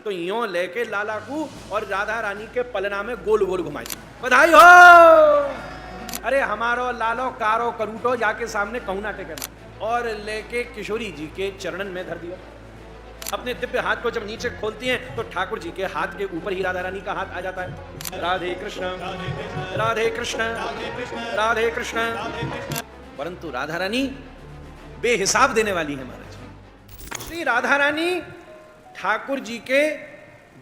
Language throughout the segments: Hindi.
तो यों लेके लाला को और राधा रानी के पलना में गोल गोल घुमाई। बधाई हो, अरे हमारो लालो कारो करूटो जाके सामने कहूं ना टेके, और लेके किशोरी जी के चरणन में धर दिया। अपने दिव्य हाथ को जब नीचे खोलती हैं तो ठाकुर जी के हाथ के ऊपर ही राधा रानी का हाथ आ जाता है। राधे कृष्ण राधे कृष्ण राधे कृष्ण। परंतु राधा रानी बेहिसाब देने वाली है महाराज। श्री राधा रानी ठाकुर जी के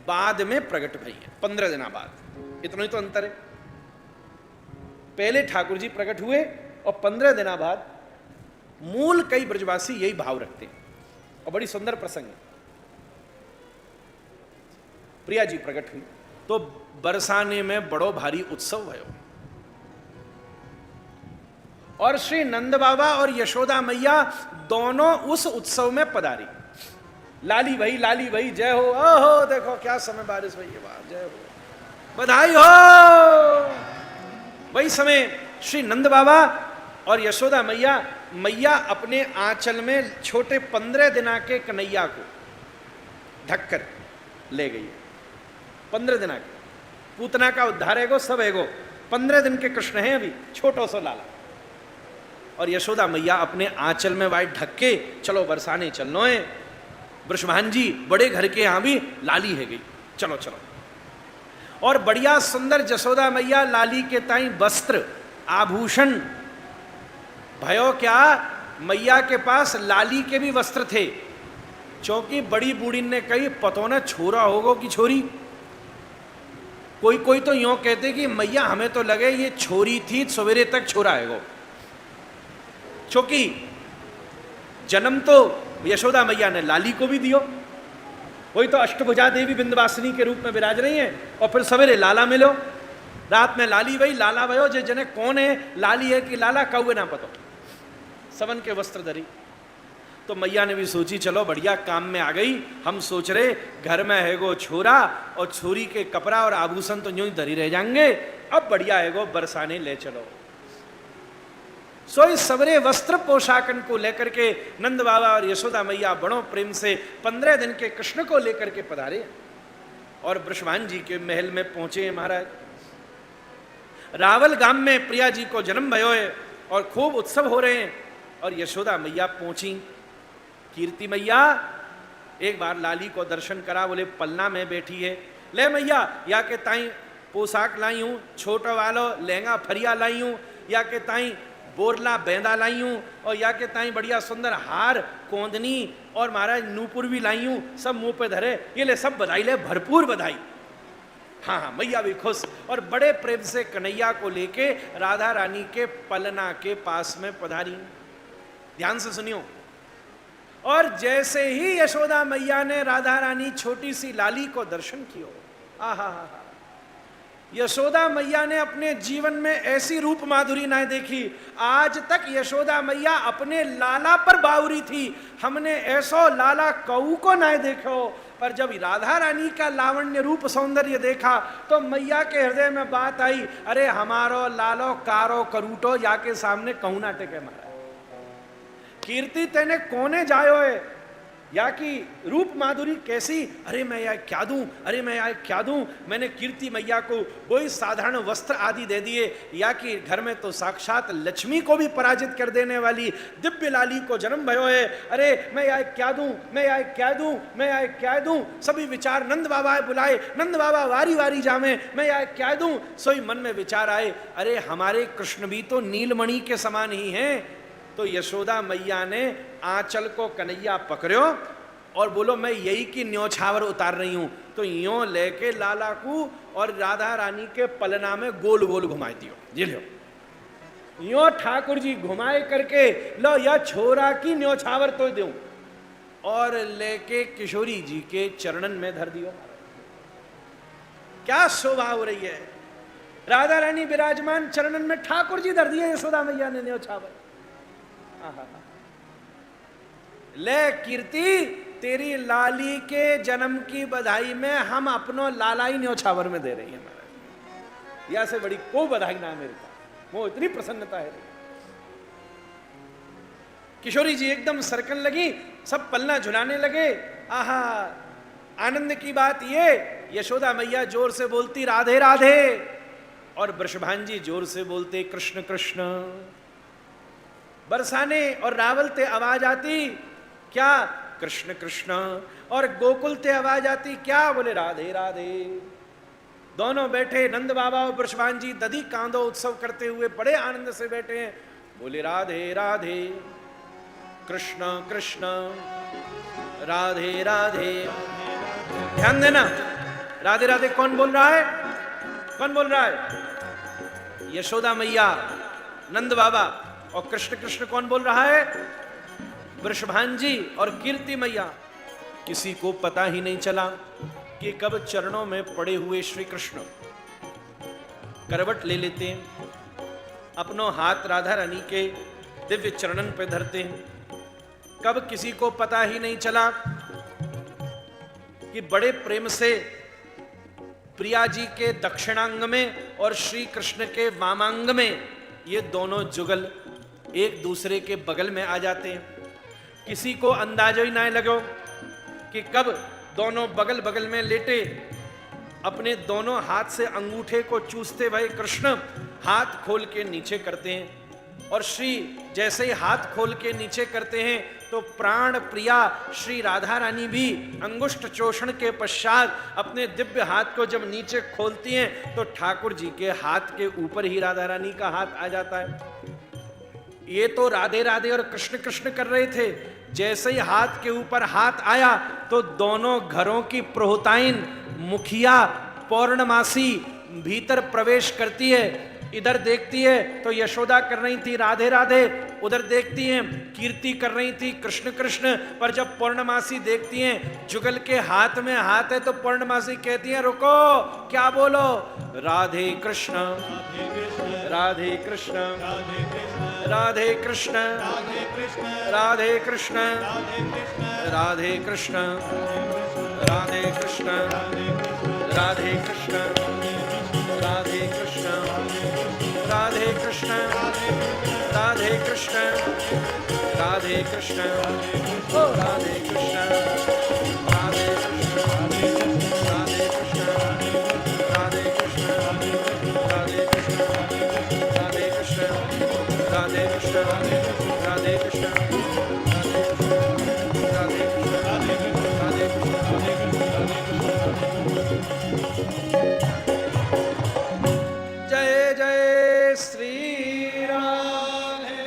बाद में प्रकट भई है, 15 दिन बाद। इतना ही तो अंतर है। पहले ठाकुर जी प्रकट हुए और 15 दिन बाद मूल कई ब्रजवासी यही भाव रखते हैं। और बड़ी सुंदर प्रसंग है। प्रिया जी प्रकट हुई तो बरसाने में बड़ो भारी उत्सव भयो, और श्री नंद बाबा और यशोदा मैया दोनों उस उत्सव में पधारी। लाली भाई जय हो, ओहो देखो क्या समय बारिश भई है, जय हो, बधाई हो। वही समय श्री नंद बाबा और यशोदा मैया अपने आंचल में छोटे 15 दिना के कन्हैया को ढककर ले गई। 15 दिना के पूतना का उद्धार है गो, सब है गो। 15 दिन के कृष्ण हैं अभी, छोटो सो लाला। और यशोदा मैया अपने आंचल में वाइट ढक के चलो बरसाने चलनो है। वृषभान जी बड़े घर के यहां भी लाली है गई, चलो चलो। और बढ़िया सुंदर जसोदा मैया लाली के ताई वस्त्र आभूषण भयो क्या, मैया के पास लाली के भी वस्त्र थे। क्योंकि बड़ी बूढ़ी ने कही पतो न छोरा होगो कि छोरी। कोई तो यूं कहते कि मैया हमें तो लगे ये छोरी थी, सवेरे तक छोरा है वो। क्योंकि जन्म तो यशोदा मैया ने लाली को भी दियो। वही तो अष्टभुजा देवी बिंदवासिनी के रूप में विराज रही है। और फिर सवेरे लाला मिलो, रात में लाली वही लाला भयो। जे जने कौन है, लाली है कि लाला, कौवे ना पतो। सवन के वस्त्र धरी तो मैया ने भी सोची चलो बढ़िया काम में आ गई। हम सोच रहे घर में है गो छोरा और छोरी के कपड़ा और आभूषण तो यूं ही धरी रह जाएंगे, अब बढ़िया है गो बरसाने ले चलो। सो इस सवरे वस्त्र पोशाकन को लेकर के नंद बाबा और यशोदा मैया बड़ों प्रेम से 15 दिन के कृष्ण को लेकर के पधारे और वृषभान जी के महल में पहुंचे। महाराज रावल गांव में प्रिया जी को जन्म भयो है और खूब उत्सव हो रहे हैं। और यशोदा मैया पहुंची। कीर्ति मैया एक बार लाली को दर्शन करा, बोले पलना में बैठी है, ले मैया या के ताई पोशाक लाई हूं, छोटो वालो लहंगा फरिया लाई हूं, या के ताई बोरला बेंदा लाई हूं, और या के ताई बढ़िया सुंदर हार कोंदनी और महाराज नूपुर भी लाई हूं, सब मुंह पे धरे। ये ले सब बधाई ले, भरपूर बधाई। हाँ मैया भी खुश और बड़े प्रेम से कन्हैया को लेके राधा रानी के पलना के पास में पधारी। ध्यान से सुनियो। और जैसे ही यशोदा मैया ने राधा रानी छोटी सी लाली को दर्शन कियो, आहा यशोदा मैया ने अपने जीवन में ऐसी रूप माधुरी ना देखी। आज तक यशोदा मैया अपने लाला पर बावरी थी, हमने ऐसो लाला कऊ को ना देखो। पर जब राधा रानी का लावण्य रूप सौंदर्य देखा तो मैया के हृदय में बात आई, अरे हमारो लालो कारो करूटो जाके सामने कहूं ना टेके। महाराज कीर्ति तेने कोने जायो है, या कि रूप माधुरी कैसी, अरे मैं यार क्या दूं, अरे मैं यार क्या दूं। मैंने कीर्ति मैया को वही साधारण वस्त्र आदि दे दिए, या कि घर में तो साक्षात लक्ष्मी को भी पराजित कर देने वाली दिव्य लाली को जन्म भयो है। अरे मैं यार क्या दूं, मैं यार क्या दूं, मैं यार क्या दूं। सभी विचार नंद बाबा बुलाए, नंद बाबा वारी वारी जामे, मैं यार क्या दूं। सोई मन में विचार आए, अरे हमारे कृष्ण भी तो नीलमणि के समान ही हैं। तो यशोदा मैया ने आंचल को कन्हैया पकड़ो और बोलो मैं यही की न्योछावर उतार रही हूं। तो यों लेके लाला को और राधा रानी के पलना में गोल गोल घुमाई दियो। जी लो, यों ठाकुर जी घुमाए करके लो या छोरा की न्योछावर तो दूं, और लेके किशोरी जी के चरणन में धर दियो। क्या शोभा हो रही है। राधा रानी विराजमान, चरणन में ठाकुर जी धर दिए यशोदा मैया ने न्योछावर। ले कीर्ति, तेरी लाली के जन्म की बधाई में हम अपनो लाला ही न्योछावर में दे रही है। महाराज या से बड़ी को बधाई ना मेरे को, वो इतनी प्रसन्नता है। किशोरी जी एकदम सरकन लगी, सब पलना झुलाने लगे। आहा आनंद की बात ये, यशोदा मैया जोर से बोलती राधे राधे, और वृषभांजी जोर से बोलते कृष्ण कृष्ण। बरसाने और रावल ते आवाज आती क्या, कृष्ण कृष्ण, और गोकुल ते आवाज आती क्या, बोले राधे राधे। दोनों बैठे नंद बाबा और वृषभांजी दधी कांदो उत्सव करते हुए बड़े आनंद से बैठे हैं, बोले राधे राधे, कृष्ण कृष्ण, राधे राधे। ध्यान देना, राधे राधे कौन बोल रहा है, कौन बोल रहा है, यशोदा मैया, नंद बाबा, और कृष्ण कृष्ण कौन बोल रहा है, वृषभांजी और कीर्ति मैया। किसी को पता ही नहीं चला कि कब चरणों में पड़े हुए श्री कृष्ण करवट ले लेते हैं, अपनों हाथ राधा रानी के दिव्य चरणन पे धरते हैं। कब किसी को पता ही नहीं चला कि बड़े प्रेम से प्रिया जी के दक्षिणांग में और श्री कृष्ण के वामांग में ये दोनों जुगल एक दूसरे के बगल में आ जाते हैं। किसी को अंदाजा ही ना लगो कि कब दोनों बगल बगल में लेटे अपने दोनों हाथ से अंगूठे को चूसते भय कृष्ण हाथ खोल के नीचे करते हैं, और श्री जैसे ही हाथ खोल के नीचे करते हैं तो प्राण प्रिया श्री राधा रानी भी अंगुष्ठ चोषण के पश्चात अपने दिव्य हाथ को जब नीचे खोलती हैं तो ठाकुर जी के हाथ के ऊपर ही राधा रानी का हाथ आ जाता है। ये तो राधे राधे और कृष्ण कृष्ण कर रहे थे, जैसे ही हाथ के ऊपर हाथ आया तो दोनों घरों की प्रोहताइन मुखिया पौर्णमासी भीतर प्रवेश करती है। इधर देखती है तो यशोदा कर रही थी राधे राधे, उधर देखती हैं कीर्ति कर रही थी कृष्ण कृष्ण। पर जब पौर्णमासी देखती हैं जुगल के हाथ में हाथ है तो पौर्णमासी कहती हैं रुको, क्या बोलो, राधे कृष्ण राधे कृष्ण राधे कृष्ण राधे कृष्ण राधे कृष्ण राधे कृष्ण राधे कृष्ण राधे कृष्ण राधे कृष्ण राधे कृष्ण राधे कृष्ण ओ राधे कृष्ण राधे कृष्ण राधे कृष्ण राधे कृष्ण राधे कृष्ण राधे कृष्ण राधे कृष्ण राधे कृष्ण राधे जय जय श्री राधे।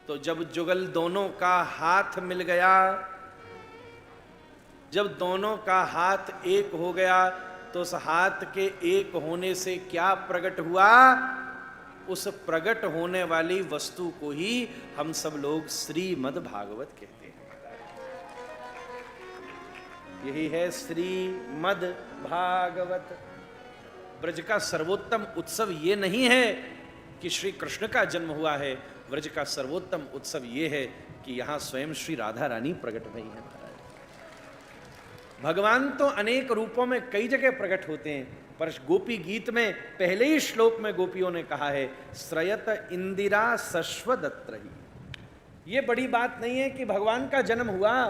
तो जब जुगल दोनों का हाथ मिल गया, जब दोनों का हाथ एक हो गया तो उस हाथ के एक होने से क्या प्रकट हुआ, उस प्रकट होने वाली वस्तु को ही हम सब लोग श्रीमद् भागवत कहते हैं। यही है श्रीमद् भागवत। ब्रज का सर्वोत्तम उत्सव ये नहीं है कि श्री कृष्ण का जन्म हुआ है, ब्रज का सर्वोत्तम उत्सव ये है कि यहां स्वयं श्री राधा रानी प्रकट हुई है। भगवान तो अनेक रूपों में कई जगह प्रकट होते हैं, पर गोपी गीत में पहले ही श्लोक में गोपियों ने कहा है श्रयत इंदिरा सश्वदत्रहि। ये बड़ी बात नहीं है कि भगवान का जन्म हुआ,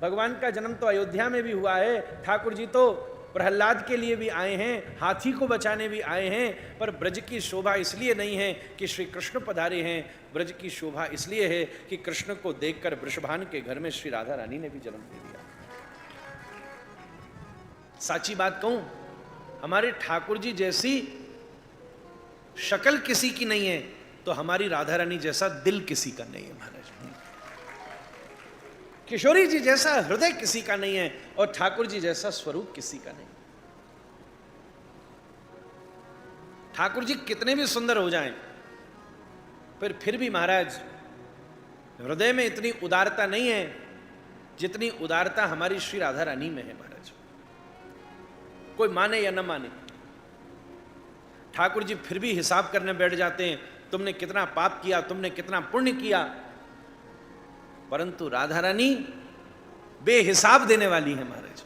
भगवान का जन्म तो अयोध्या में भी हुआ है। ठाकुर जी तो प्रहलाद के लिए भी आए हैं, हाथी को बचाने भी आए हैं, पर ब्रज की शोभा इसलिए नहीं है कि श्री कृष्ण पधारे हैं, ब्रज की शोभा इसलिए है कि कृष्ण को देखकर वृषभान के घर में श्री राधा रानी ने भी जन्म दे दिया। साची बात कहूं, हमारे ठाकुर जी जैसी शक्ल किसी की नहीं है तो हमारी राधा रानी जैसा दिल किसी का नहीं है महाराज। किशोरी जी जैसा हृदय किसी का नहीं है और ठाकुर जी जैसा स्वरूप किसी का नहीं। ठाकुर जी कितने भी सुंदर हो जाएं, फिर भी महाराज हृदय में इतनी उदारता नहीं है जितनी उदारता हमारी श्री राधा रानी में है महाराज। कोई माने या न माने, ठाकुर जी फिर भी हिसाब करने बैठ जाते हैं, तुमने कितना पाप किया, तुमने कितना पुण्य किया, परंतु राधा रानी बेहिसाब देने वाली है महाराज।